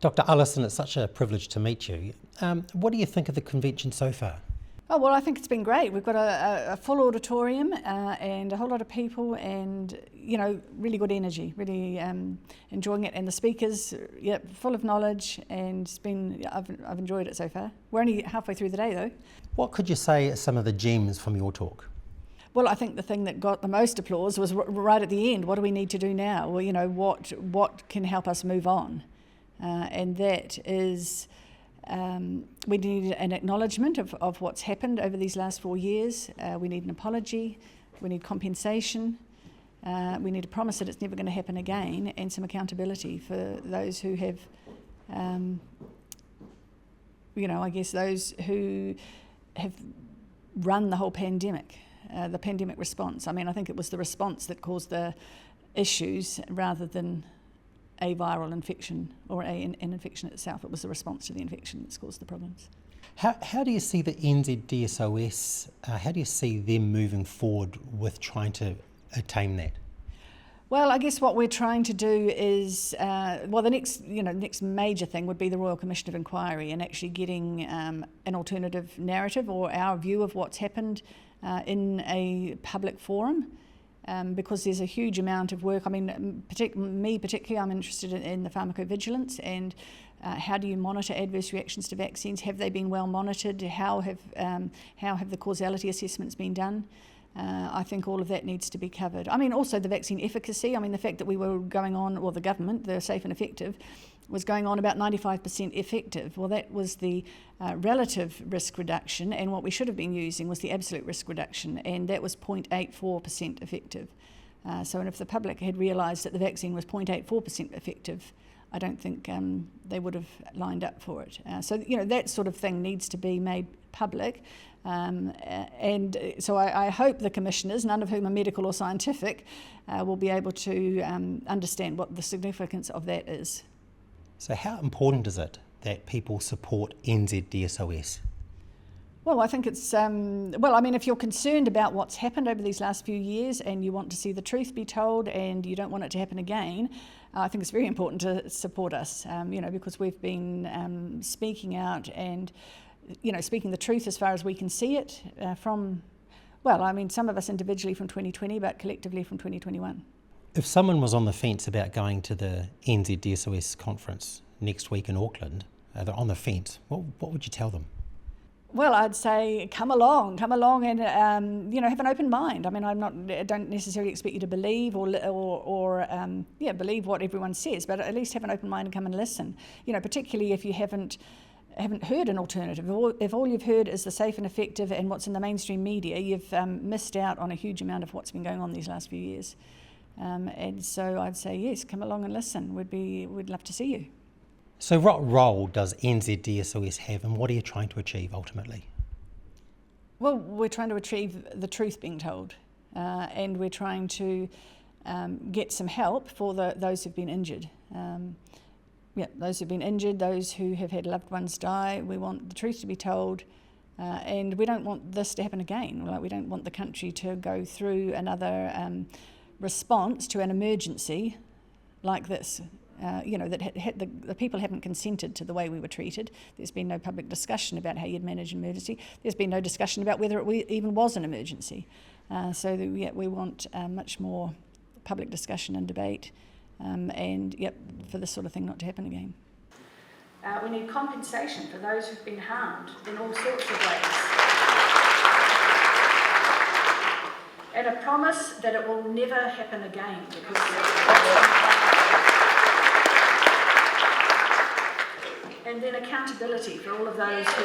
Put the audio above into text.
Dr. Alison, it's such a privilege to meet you. What do you think of the convention so far? Oh, well, I think it's been great. We've got a full auditorium and a whole lot of people and, really good energy, really enjoying it. And the speakers, full of knowledge, and I've enjoyed it so far. We're only halfway through the day though. What could you say are some of the gems from your talk? Well, I think the thing that got the most applause was right at the end. What do we need to do now? Well, what can help us move on? And that is... we need an acknowledgement of what's happened over these last 4 years. We need an apology, we need compensation, we need a promise that it's never going to happen again, and some accountability for those who have, those who have run the whole pandemic, the pandemic response. I mean, I think it was the response that caused the issues rather than a viral infection or an infection itself. It was the response to the infection that's caused the problems. How do you see the NZDSOS, how do you see them moving forward with trying to attain that? Well, I guess what we're trying to do is, the next major thing would be the Royal Commission of Inquiry and actually getting an alternative narrative or our view of what's happened in a public forum. Because there's a huge amount of work. I mean, particularly, I'm interested in the pharmacovigilance and how do you monitor adverse reactions to vaccines? Have they been well monitored? How have the causality assessments been done? I think all of that needs to be covered. I mean, also the vaccine efficacy. I mean, the fact that we were going on, or the government, the Safe and Effective, was going on about 95% effective. Well, that was the relative risk reduction, and what we should have been using was the absolute risk reduction, and that was 0.84% effective. So if the public had realised that the vaccine was 0.84% effective, I don't think they would have lined up for it. So that sort of thing needs to be made public. And so I hope the commissioners, none of whom are medical or scientific, will be able to understand what the significance of that is. So how important is it that people support NZDSOS? Well, I think it's, if you're concerned about what's happened over these last few years and you want to see the truth be told and you don't want it to happen again, I think it's very important to support us, because we've been speaking out and, speaking the truth as far as we can see it some of us individually from 2020, but collectively from 2021. If someone was on the fence about going to the NZDSOS conference next week in Auckland, they're on the fence, what would you tell them? Well, I'd say come along and have an open mind. I mean, I don't necessarily expect you to believe or believe what everyone says, but at least have an open mind and come and listen. Particularly if you haven't heard an alternative. If all you've heard is the Safe and Effective and what's in the mainstream media, you've missed out on a huge amount of what's been going on these last few years. And so I'd say yes, come along and listen. We'd love to see you. So what role does NZDSOS have, and what are you trying to achieve ultimately? Well, we're trying to achieve the truth being told, and we're trying to get some help for those who've been injured. Those who've been injured, those who have had loved ones die. We want the truth to be told, and we don't want this to happen again. We don't want the country to go through another response to an emergency like this. The people haven't consented to the way we were treated. There's been no public discussion about how you'd manage an emergency. There's been no discussion about whether it even was an emergency. We want much more public discussion and debate, for this sort of thing not to happen again. We need compensation for those who've been harmed in all sorts of ways. And a promise that it will never happen again. And then accountability for all of those who